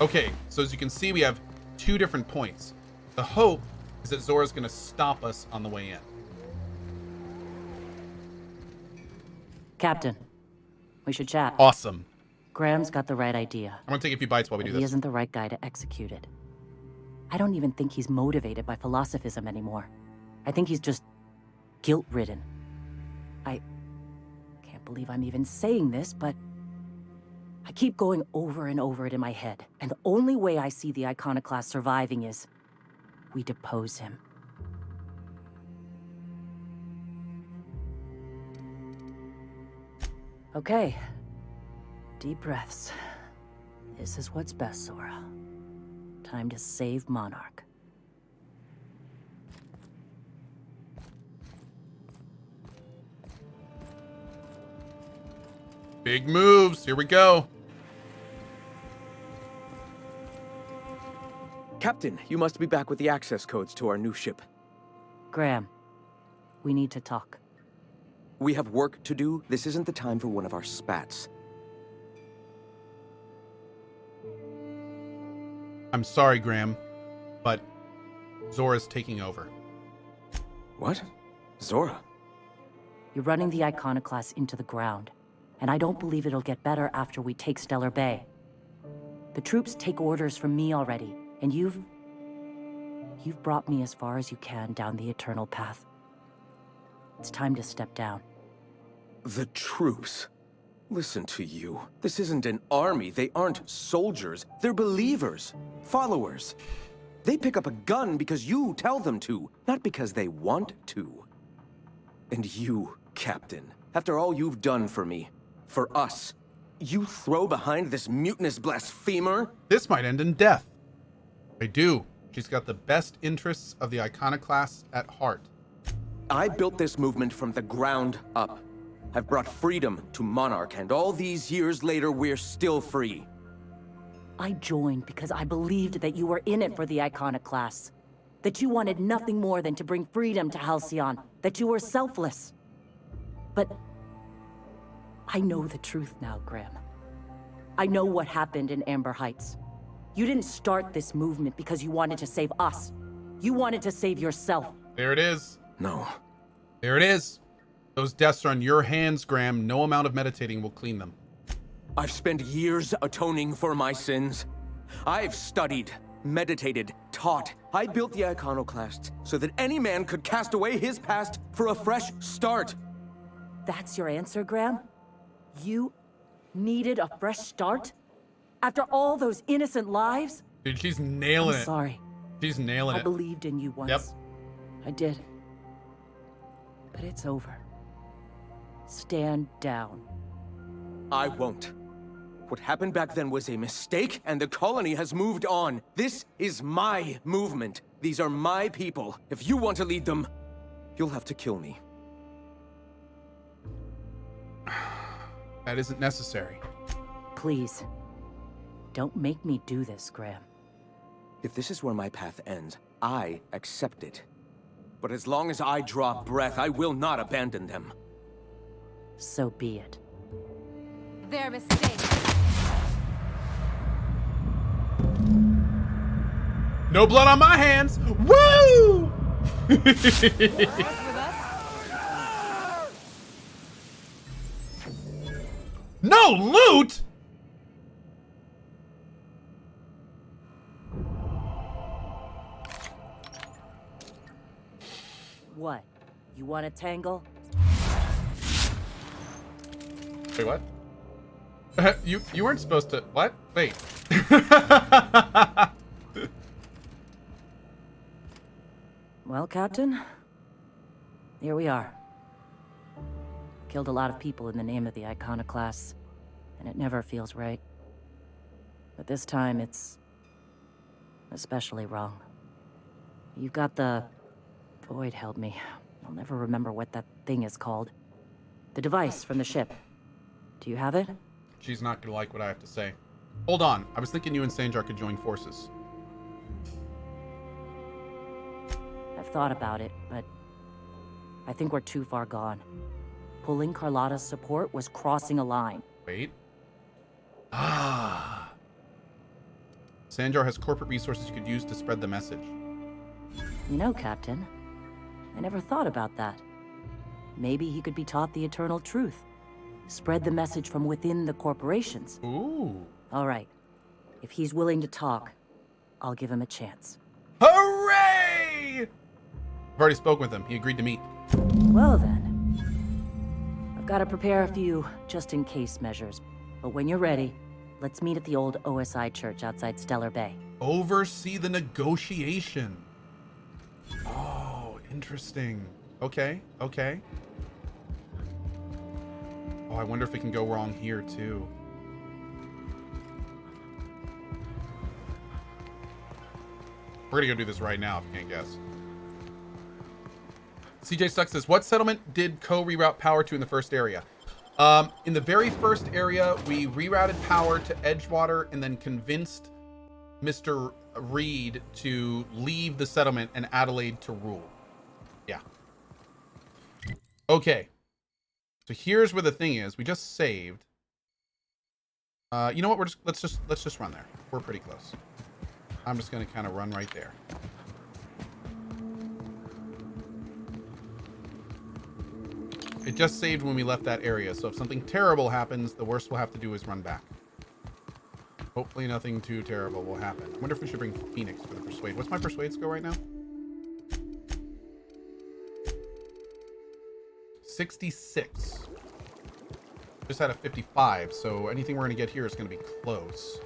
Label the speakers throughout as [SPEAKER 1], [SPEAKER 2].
[SPEAKER 1] Okay, so as you can see, we have 2 different points. The hope is that Zora's going to stop us on the way in.
[SPEAKER 2] Captain, we should chat.
[SPEAKER 1] Awesome.
[SPEAKER 2] Graham's got the right idea.
[SPEAKER 1] I'm going to take a few bites while we do
[SPEAKER 2] He
[SPEAKER 1] this.
[SPEAKER 2] isn't the right guy to execute it. I don't even think he's motivated by philosophism anymore. I think he's just guilt-ridden. I can't believe I'm even saying this, but I keep going over and over it in my head, and the only way I see the Iconoclast surviving is we depose him. Okay. Deep breaths. This is what's best, Zora. Time to save Monarch.
[SPEAKER 1] Big moves. Here we go.
[SPEAKER 3] Captain, you must be back with the access codes to our new ship.
[SPEAKER 2] Graham, we need to talk.
[SPEAKER 3] We have work to do. This isn't the time for one of our spats.
[SPEAKER 1] I'm sorry, Graham, but Zora's taking over.
[SPEAKER 3] What? Zora?
[SPEAKER 2] You're running the Iconoclast into the ground, and I don't believe it'll get better after we take Stellar Bay. The troops take orders from me already, and you've brought me as far as you can down the eternal path. It's time to step down.
[SPEAKER 3] The troops? Listen to you. This isn't an army. They aren't soldiers. They're believers. Followers. They pick up a gun because you tell them to, not because they want to. And you, Captain, after all you've done for me, for us, you throw behind this mutinous blasphemer?
[SPEAKER 1] This might end in death. I do. She's got the best interests of the Iconoclast at heart.
[SPEAKER 3] I built this movement from the ground up. I've brought freedom to Monarch, and all these years later, we're still free.
[SPEAKER 2] I joined because I believed that you were in it for the Iconoclasts. That you wanted nothing more than to bring freedom to Halcyon. That you were selfless. But I know the truth now, Graham. I know what happened in Amber Heights. You didn't start this movement because you wanted to save us. You wanted to save yourself.
[SPEAKER 1] There it is.
[SPEAKER 3] No.
[SPEAKER 1] There it is. Those deaths are on your hands, Graham. No amount of meditating will clean them.
[SPEAKER 3] I've spent years atoning for my sins. I've studied, meditated, taught. I built the Iconoclast so that any man could cast away his past for a fresh start.
[SPEAKER 2] That's your answer, Graham? You needed a fresh start? After all those innocent lives?
[SPEAKER 1] Dude, she's nailing
[SPEAKER 2] I'm
[SPEAKER 1] it.
[SPEAKER 2] sorry.
[SPEAKER 1] She's nailing
[SPEAKER 2] I
[SPEAKER 1] it.
[SPEAKER 2] believed in you once.
[SPEAKER 1] Yep.
[SPEAKER 2] I did. But it's over. Stand down.
[SPEAKER 3] I won't. What happened back then was a mistake, and the colony has moved on. This is my movement. These are my people. If you want to lead them, you'll have to kill me.
[SPEAKER 1] That isn't necessary.
[SPEAKER 2] Please. Don't make me do this, Graham.
[SPEAKER 3] If this is where my path ends, I accept it. But as long as I draw breath, I will not abandon them.
[SPEAKER 2] So be it.
[SPEAKER 4] Their mistake.
[SPEAKER 1] No blood on my hands. Woo! No loot?
[SPEAKER 2] What? You want a tangle?
[SPEAKER 1] Wait, what? You weren't supposed to. What? Wait.
[SPEAKER 2] Well, Captain, here we are. Killed a lot of people in the name of the Iconoclasts, and it never feels right. But this time, it's especially wrong. You've got the... Void held me. I'll never remember what that thing is called. The device from the ship. Do you have it?
[SPEAKER 1] She's not gonna like what I have to say. Hold on. I was thinking you and Sanjar could join forces.
[SPEAKER 2] I've thought about it, but I think we're too far gone. Pulling Carlotta's support was crossing a line.
[SPEAKER 1] Wait. Ah. Sanjar has corporate resources you could use to spread the message.
[SPEAKER 2] You know, Captain, I never thought about that. Maybe he could be taught the eternal truth. Spread the message from within the corporations.
[SPEAKER 1] Ooh.
[SPEAKER 2] All right. If he's willing to talk, I'll give him a chance.
[SPEAKER 1] Hooray! I've already spoken with him. He agreed to meet.
[SPEAKER 2] Well then. I've got to prepare a few just-in-case measures. But when you're ready, let's meet at the old OSI church outside Stellar Bay.
[SPEAKER 1] Oversee the negotiation. Oh, interesting. Okay, okay. Oh, I wonder if it can go wrong here, too. We're gonna go do this right now, if you can't guess. CJ Stuck says, what settlement did reroute power to in the first area? In the very first area, we rerouted power to Edgewater and then convinced Mr. Reed to leave the settlement and Adelaide to rule. Yeah. Okay. So here's where the thing is. We just saved. You know what? Let's just run there. We're pretty close. I'm just gonna kind of run right there. It just saved when we left that area, so if something terrible happens, the worst we'll have to do is run back. Hopefully nothing too terrible will happen. I wonder if we should bring Phoenix for the Persuade. What's my Persuade score right now? 66. Just had a 55, so anything we're going to get here is going to be close.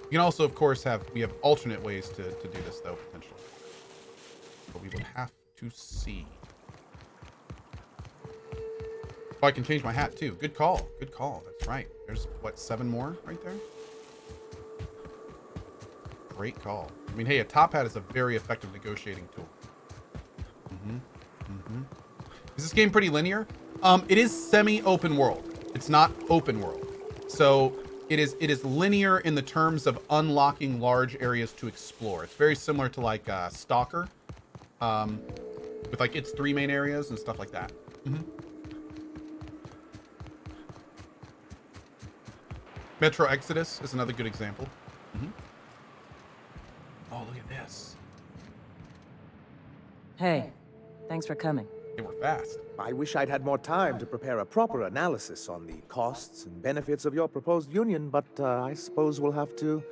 [SPEAKER 1] You can also, of course, we have alternate ways to do this, though, potentially. But we would have to see. Oh, I can change my hat, too. Good call. Good call. That's right. There's, what, 7 more right there? Great call. I mean, hey, a top hat is a very effective negotiating tool. Is this game pretty linear? It is semi-open world. It's not open world. So it is linear in the terms of unlocking large areas to explore. It's very similar to like Stalker, with like its 3 main areas and stuff like that. Metro Exodus is another good example. Oh, look at this.
[SPEAKER 2] Hey, thanks for coming.
[SPEAKER 1] They were fast.
[SPEAKER 5] I wish I'd had more time to prepare a proper analysis on the costs and benefits of your proposed union, but I suppose we'll have to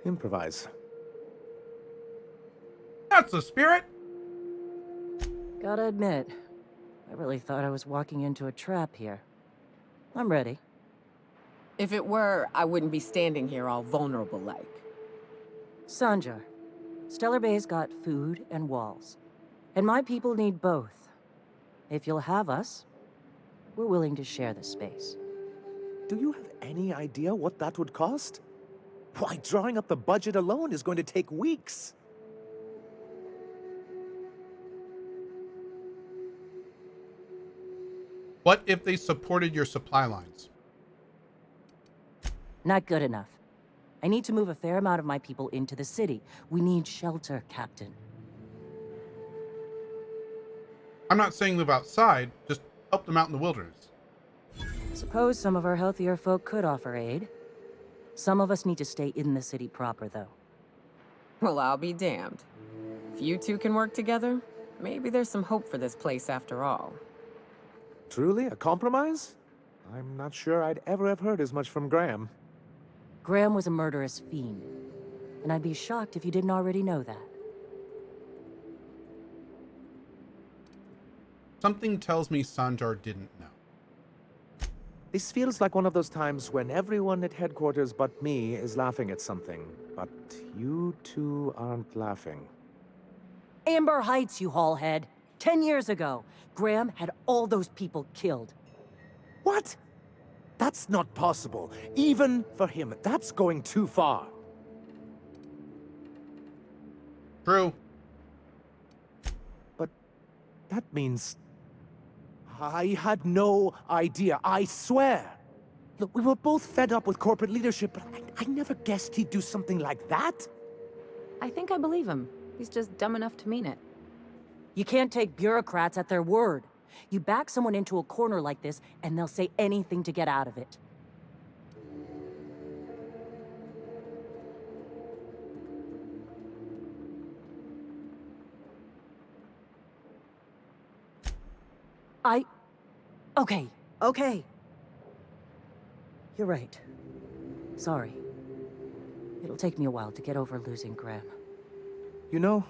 [SPEAKER 5] improvise.
[SPEAKER 1] That's the spirit.
[SPEAKER 2] Gotta admit, I really thought I was walking into a trap here. I'm ready.
[SPEAKER 6] If it were, I wouldn't be standing here all vulnerable like.
[SPEAKER 2] Sanjar, Stellar Bay's got food and walls. And my people need both. If you'll have us, we're willing to share the space.
[SPEAKER 5] Do you have any idea what that would cost? Why, drawing up the budget alone is going to take weeks.
[SPEAKER 1] What if they supported your supply lines?
[SPEAKER 2] Not good enough. I need to move a fair amount of my people into the city. We need shelter, Captain.
[SPEAKER 1] I'm not saying live outside, just help them out in the wilderness.
[SPEAKER 2] Suppose some of our healthier folk could offer aid. Some of us need to stay in the city proper, though.
[SPEAKER 6] Well, I'll be damned. If you two can work together, maybe there's some hope for this place after all.
[SPEAKER 5] Truly, a compromise? I'm not sure I'd ever have heard as much from Graham.
[SPEAKER 2] Graham was a murderous fiend, and I'd be shocked if you didn't already know that.
[SPEAKER 1] Something tells me Sanjar didn't know.
[SPEAKER 5] This feels like one of those times when everyone at headquarters but me is laughing at something, but you two aren't laughing.
[SPEAKER 2] Amber Heights, you haulhead. 10 years ago, Graham had all those people killed.
[SPEAKER 5] What? That's not possible. Even for him, that's going too far.
[SPEAKER 1] True.
[SPEAKER 5] But that means... I had no idea, I swear. Look, we were both fed up with corporate leadership, but I never guessed he'd do something like that.
[SPEAKER 4] I think I believe him. He's just dumb enough to mean it.
[SPEAKER 2] You can't take bureaucrats at their word. You back someone into a corner like this, and they'll say anything to get out of it. Okay, okay. You're right. Sorry. It'll take me a while to get over losing Graham.
[SPEAKER 5] You know,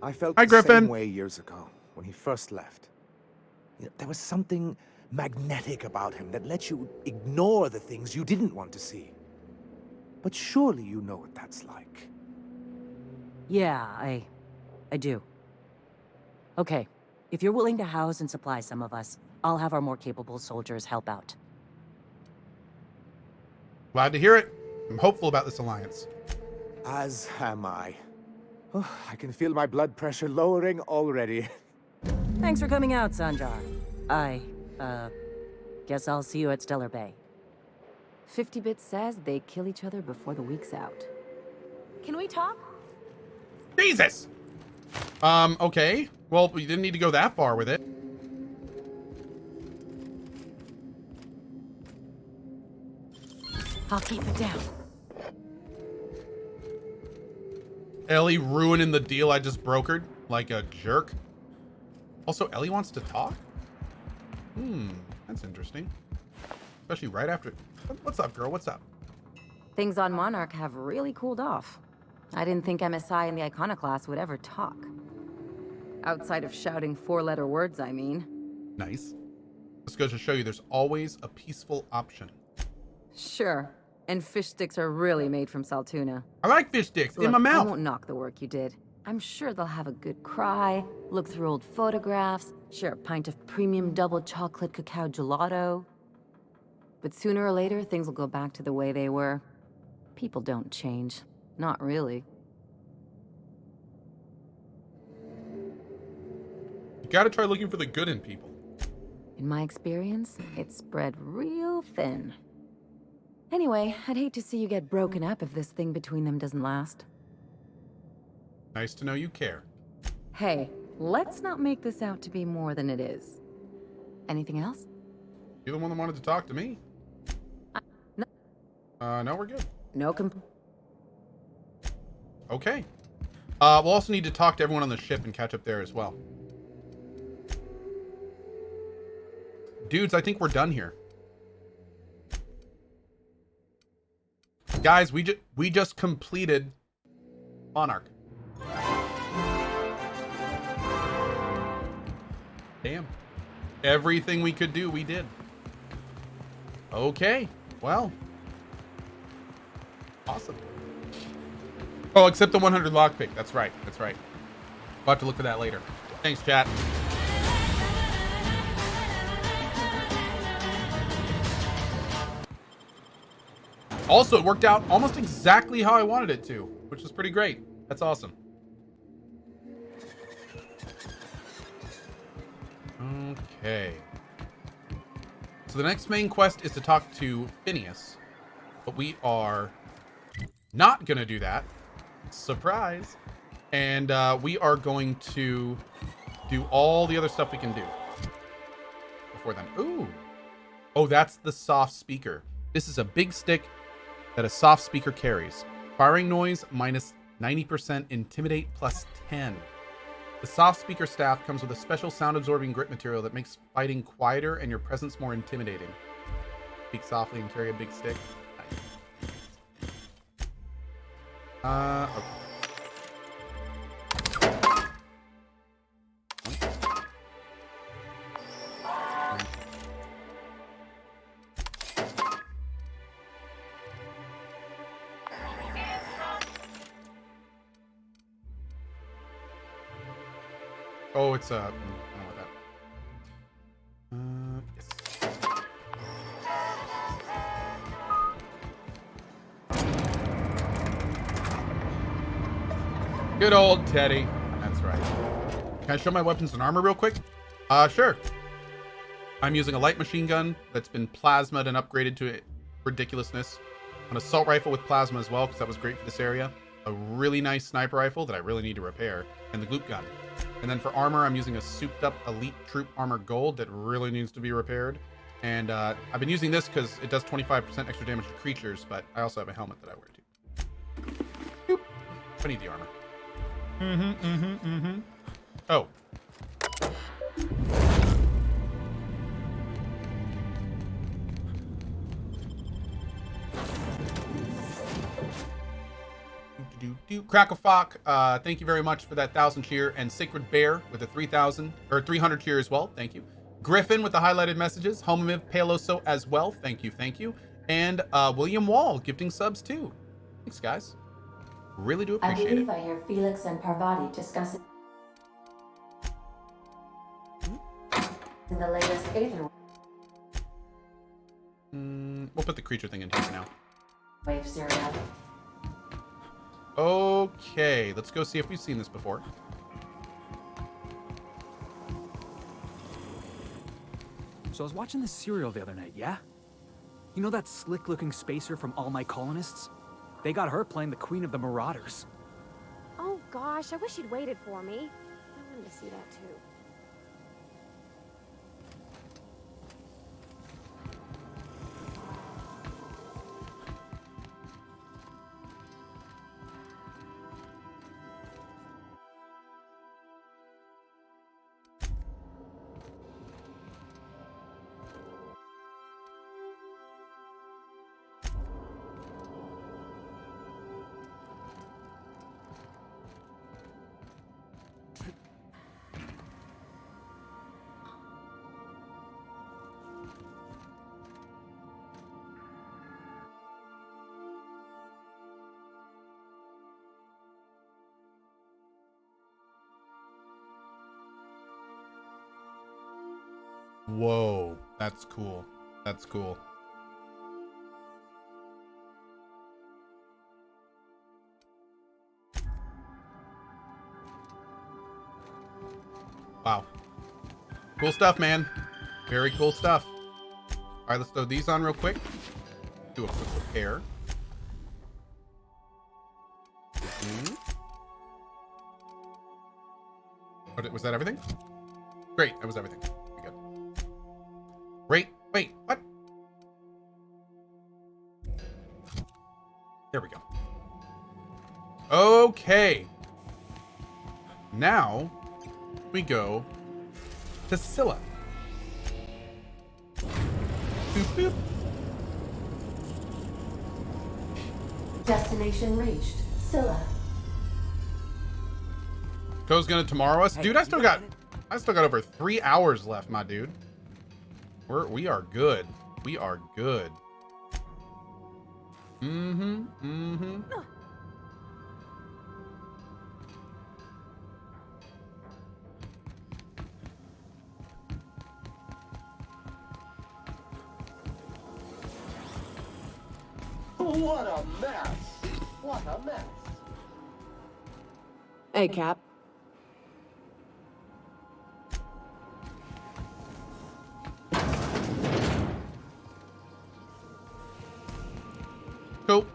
[SPEAKER 5] I felt
[SPEAKER 1] Hi,
[SPEAKER 5] the
[SPEAKER 1] Griffin.
[SPEAKER 5] same way years ago when he first left. You know, there was something magnetic about him that let you ignore the things you didn't want to see. But surely you know what that's like.
[SPEAKER 2] Yeah, I do. Okay, if you're willing to house and supply some of us, I'll have our more capable soldiers help out.
[SPEAKER 1] Glad to hear it. I'm hopeful about this alliance.
[SPEAKER 5] As am I. Oh, I can feel my blood pressure lowering already.
[SPEAKER 2] Thanks for coming out, Sanjar. Guess I'll see you at Stellar Bay.
[SPEAKER 4] 50-bit says they kill each other before the week's out. Can we talk?
[SPEAKER 1] Jesus! Okay. Well, we didn't need to go that far with it.
[SPEAKER 4] I'll keep it down.
[SPEAKER 1] Ellie ruining the deal I just brokered like a jerk. Also, Ellie wants to talk? That's interesting. Especially right after... What's up, girl? What's up?
[SPEAKER 4] Things on Monarch have really cooled off. I didn't think MSI and the Iconoclast would ever talk. Outside of shouting four-letter words, I mean.
[SPEAKER 1] Nice. This goes to show you there's always a peaceful option.
[SPEAKER 4] Sure. And fish sticks are really made from saltuna.
[SPEAKER 1] I like fish sticks in
[SPEAKER 4] Look,
[SPEAKER 1] my mouth.
[SPEAKER 4] I won't knock the work you did. I'm sure they'll have a good cry, look through old photographs, share a pint of premium double chocolate cacao gelato. But sooner or later, things will go back to the way they were. People don't change. Not really.
[SPEAKER 1] You gotta try looking for the good in people.
[SPEAKER 4] In my experience, it's spread real thin. Anyway, I'd hate to see you get broken up if this thing between them doesn't last.
[SPEAKER 1] Nice to know you care.
[SPEAKER 4] Hey, let's not make this out to be more than it is. Anything else?
[SPEAKER 1] You're the one that wanted to talk to me.
[SPEAKER 4] No.
[SPEAKER 1] No, we're good.
[SPEAKER 4] No
[SPEAKER 1] Okay. We'll also need to talk to everyone on the ship and catch up there as well. Dudes, I think we're done here. Guys, we just completed Monarch. Damn. Everything we could do, we did. Okay. Well. Awesome. Oh, except the 100 lockpick. That's right. That's right. We'll have to look for that later. Thanks, chat. Also, it worked out almost exactly how I wanted it to, which is pretty great. That's awesome. Okay. So the next main quest is to talk to Phineas, but we are not going to do that. Surprise. And we are going to do all the other stuff we can do before then. Ooh. Oh, that's the soft speaker. This is a big stick that a soft speaker carries. Firing noise minus 90%, intimidate plus 10. The soft speaker staff comes with a special sound absorbing grit material that makes fighting quieter and your presence more intimidating. Speak softly and carry a big stick. Nice. Okay. Oh, it's I don't know what that. Yes. Good old Teddy. That's right. Can I show my weapons and armor real quick? Sure. I'm using a light machine gun that's been plasmaed and upgraded to ridiculousness. An assault rifle with plasma as well, because that was great for this area. A really nice sniper rifle that I really need to repair, and the gloop gun. And then for armor, I'm using a souped up elite troop armor gold that really needs to be repaired. And I've been using this because it does 25% extra damage to creatures, but I also have a helmet that I wear too. Boop. I need the armor. Oh. Cracklefock, thank you very much for that 1,000 cheer, and Sacred Bear with a 3,000 or 300 cheer as well. Thank you. Griffin with the highlighted messages. Homamiv Paloso as well. Thank you, thank you. And William Wall gifting subs too. Thanks, guys. Really do
[SPEAKER 7] I
[SPEAKER 1] appreciate
[SPEAKER 7] believe
[SPEAKER 1] it.
[SPEAKER 7] I hear Felix and Parvati discussing the latest Aether
[SPEAKER 1] We'll put the creature thing in here now.
[SPEAKER 7] wave serial.
[SPEAKER 1] Okay, let's go see if we've seen this before.
[SPEAKER 8] So I was watching this serial the other night, yeah? You know that slick-looking spacer from All My Colonists? They got her playing the Queen of the Marauders.
[SPEAKER 9] Oh gosh, I wish you'd waited for me. I wanted to see that too.
[SPEAKER 1] Whoa, that's cool. That's cool. Wow. Cool stuff, man. Very cool stuff. All right, let's throw these on real quick. Do a quick repair. Was that everything? Great, that was everything. Okay, good. Wait, what? There we go. Okay. Now we go to Scylla. Boop, boop.
[SPEAKER 7] Destination reached. Scylla.
[SPEAKER 1] Co's gonna tomorrow us. Dude, I still got over 3 hours left, my dude. We are good. We are good.
[SPEAKER 3] What a mess! What a mess!
[SPEAKER 6] Hey, Cap.
[SPEAKER 1] Cool.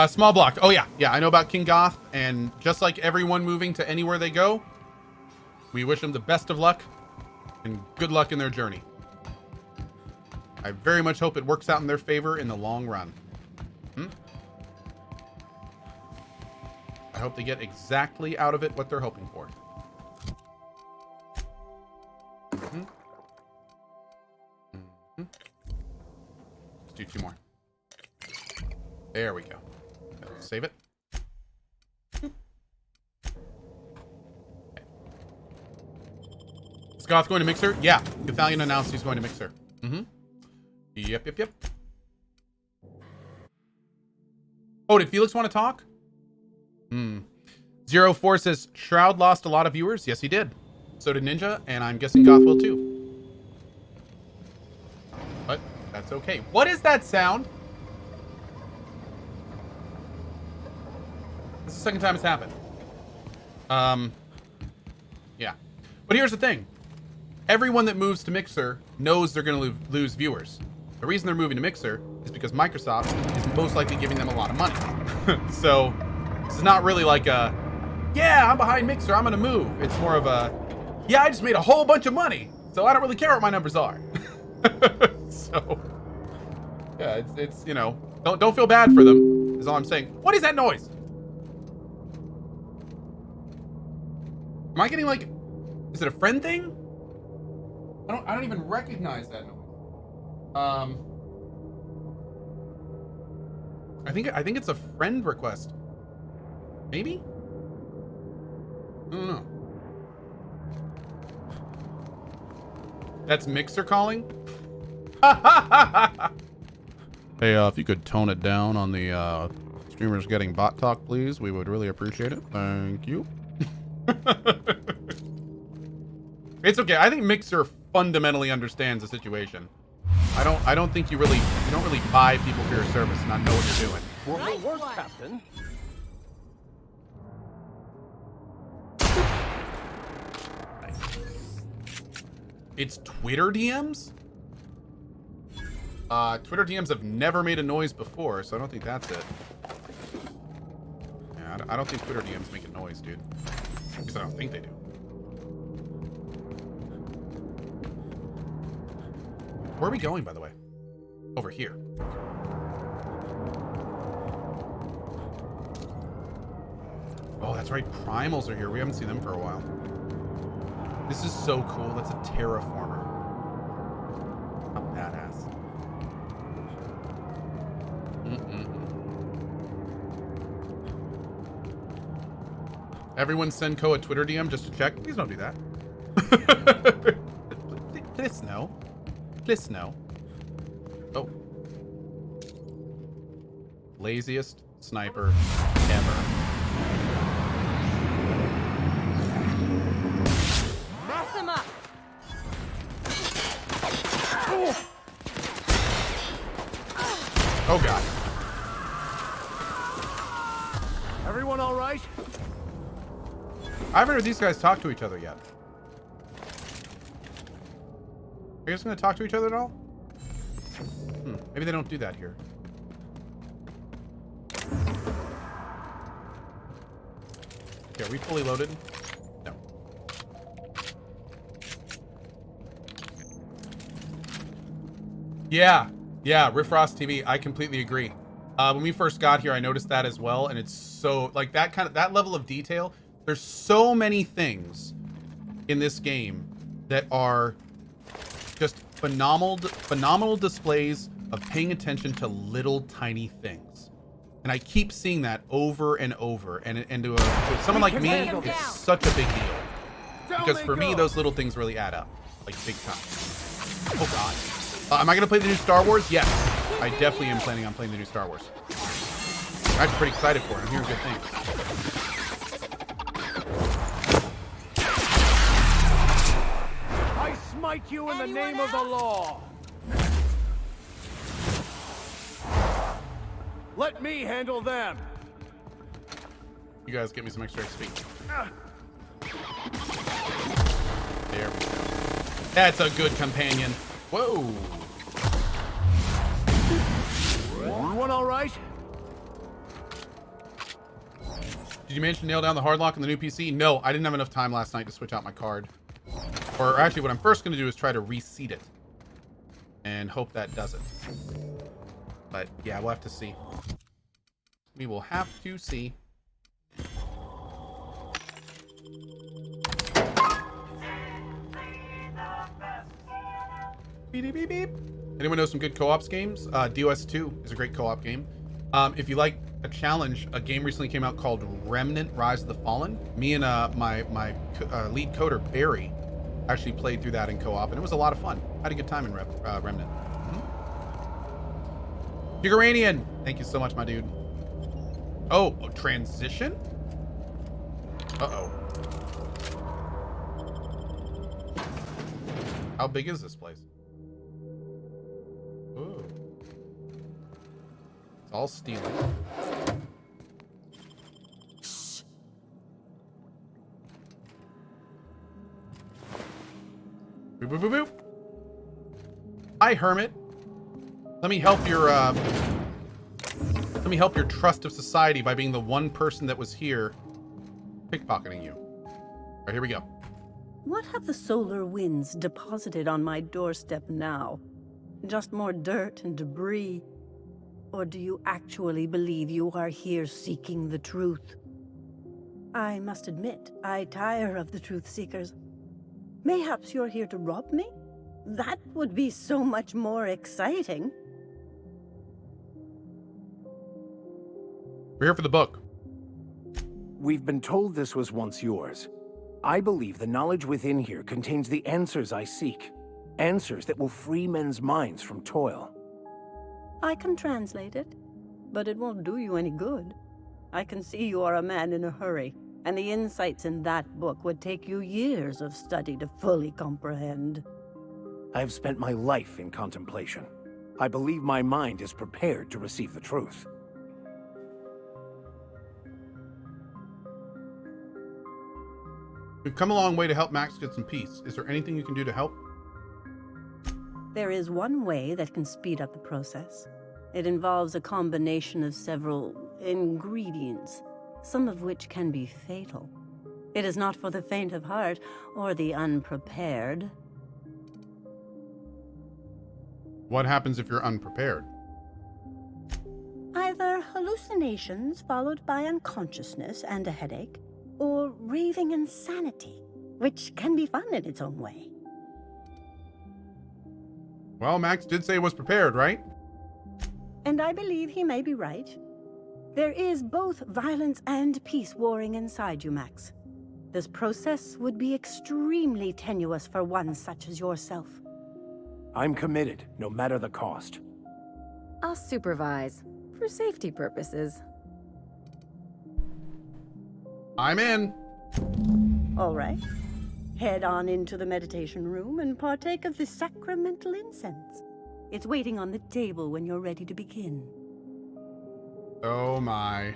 [SPEAKER 1] Small block. Oh yeah, I know about King Goth, and just like everyone moving to anywhere they go, we wish them the best of luck and good luck in their journey. I very much hope it works out in their favor in the long run. I hope they get exactly out of it what they're hoping for. Let's do 2 more. There we go. Save it. Is Goth going to Mixer? Yeah. Gathalion announced he's going to Mixer. Yep. Oh, did Felix want to talk? 04 says, Shroud lost a lot of viewers. Yes, he did. So did Ninja, and I'm guessing Goth will too. But that's okay. What is that sound? This is the second time it's happened. Yeah. But here's the thing. Everyone that moves to Mixer knows they're going to lose viewers. The reason they're moving to Mixer is because Microsoft is most likely giving them a lot of money. So this is not really like a, yeah, I'm behind Mixer, I'm going to move. It's more of a, yeah, I just made a whole bunch of money, so I don't really care what my numbers are. So, yeah, it's you know, don't feel bad for them, is all I'm saying. What is that noise? Am I getting like, is it a friend thing? I don't even recognize that noise. I think it's a friend request. Maybe? I don't know. That's Mixer calling? Hey, if you could tone it down on the streamers getting bot talk, please. We would really appreciate it. Thank you. It's okay. I think Mixer fundamentally understands the situation. I don't think you don't really buy people for your service and not know what you're doing.
[SPEAKER 3] Well, work, Captain.
[SPEAKER 1] It's Twitter DMs? Twitter DMs have never made a noise before, so I don't think that's it. Yeah, I don't think Twitter DMs make a noise, dude. At least I don't think they do. Where are we going, by the way? Over here. Oh, that's right. Primals are here. We haven't seen them for a while. This is so cool. That's a terraformer. How badass. Everyone send Ko a Twitter DM just to check. Please don't do that. Please no. Please no. Oh. Laziest sniper ever.
[SPEAKER 6] Mess him up.
[SPEAKER 1] Oh god.
[SPEAKER 3] Everyone all right?
[SPEAKER 1] I haven't heard these guys talk to each other yet. Are you guys gonna talk to each other at all? Maybe they don't do that here. Okay, are we fully loaded? No. Yeah, Riff Ross TV, I completely agree. When we first got here, I noticed that as well, and it's so, like, that level of detail. There's so many things in this game that are just phenomenal displays of paying attention to little tiny things. And I keep seeing that over and over. And to someone like me, it's such a big deal. Because for me, those little things really add up. Like, big time. Oh, God. Am I going to play the new Star Wars? Yes. I definitely am planning on playing the new Star Wars. I'm actually pretty excited for it. I'm hearing good things.
[SPEAKER 3] I smite you in the name of the law. Let me handle them.
[SPEAKER 1] You guys get me some extra XP. There we go. That's a good companion. Whoa.
[SPEAKER 3] Everyone all right?
[SPEAKER 1] Did you manage to nail down the hard lock on the new PC? No, I didn't have enough time last night to switch out my card. Or actually, what I'm first going to do is try to reseat it. And hope that does it. But yeah, we'll have to see. We will have to see. Beep, beep, beep. Anyone know some good co-ops games? DOS 2 is a great co-op game. If you like a challenge, a game recently came out called Remnant: Rise of the Fallen. Me and my lead coder Barry actually played through that in co-op, and it was a lot of fun. I had a good time in Remnant. Figuranian, thank you so much, my dude. Oh, transition? Uh-oh. How big is this place? Ooh. It's all stealing. Boop, boop, boop, boop. Hi, Hermit. Let me help your trust of society by being the one person that was here pickpocketing you. All right, here we go.
[SPEAKER 10] What have the solar winds deposited on my doorstep now? Just more dirt and debris? Or do you actually believe you are here seeking the truth? I must admit, I tire of the truth seekers. Mayhaps you're here to rob me? That would be so much more exciting.
[SPEAKER 1] We're here for the book.
[SPEAKER 5] We've been told this was once yours. I believe the knowledge within here contains the answers I seek. Answers that will free men's minds from toil.
[SPEAKER 10] I can translate it, but it won't do you any good. I can see you are a man in a hurry, and the insights in that book would take you years of study to fully comprehend.
[SPEAKER 5] I have spent my life in contemplation. I believe my mind is prepared to receive the truth.
[SPEAKER 1] We've come a long way to help Max get some peace. Is there anything you can do to help?
[SPEAKER 10] There is one way that can speed up the process. It involves a combination of several ingredients, some of which can be fatal. It is not for the faint of heart or the unprepared.
[SPEAKER 1] What happens if you're unprepared?
[SPEAKER 10] Either hallucinations followed by unconsciousness and a headache, or raving insanity, which can be fun in its own way.
[SPEAKER 1] Well, Max did say he was prepared, right?
[SPEAKER 10] And I believe he may be right. There is both violence and peace warring inside you, Max. This process would be extremely tenuous for one such as yourself.
[SPEAKER 5] I'm committed, no matter the cost.
[SPEAKER 4] I'll supervise, for safety purposes.
[SPEAKER 1] I'm in.
[SPEAKER 10] All right. Head on into the meditation room and partake of the sacramental incense. It's waiting on the table when you're ready to begin.
[SPEAKER 1] Oh my.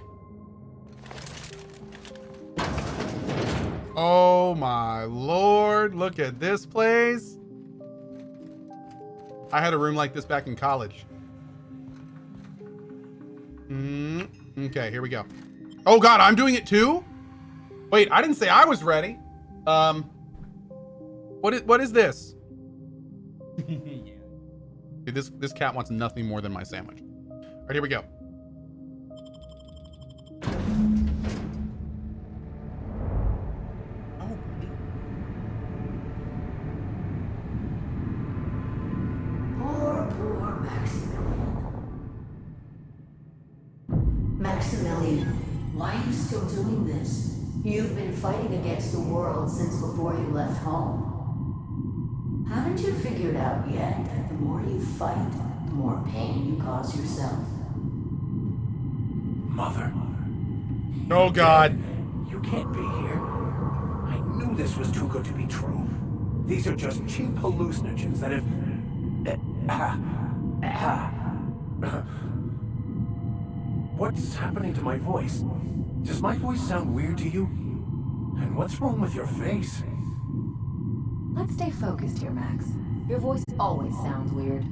[SPEAKER 1] Oh my lord, look at this place. I had a room like this back in college. Okay, here we go. Oh god, I'm doing it too? Wait, I didn't say I was ready. What is this? Dude, this cat wants nothing more than my sandwich. All right, here we go.
[SPEAKER 7] Poor Maximilian. Maximilian, why are you still doing this? You've been fighting against the world since before you left home. Haven't you figured out yet that the more you fight, the more pain you cause yourself?
[SPEAKER 5] Mother.
[SPEAKER 1] Oh god.
[SPEAKER 5] You can't be here. I knew this was too good to be true. These are just cheap hallucinogens that have... What's happening to my voice? Does my voice sound weird to you? And what's wrong with your face?
[SPEAKER 4] Let's stay focused here, Max. Your voice always sounds weird.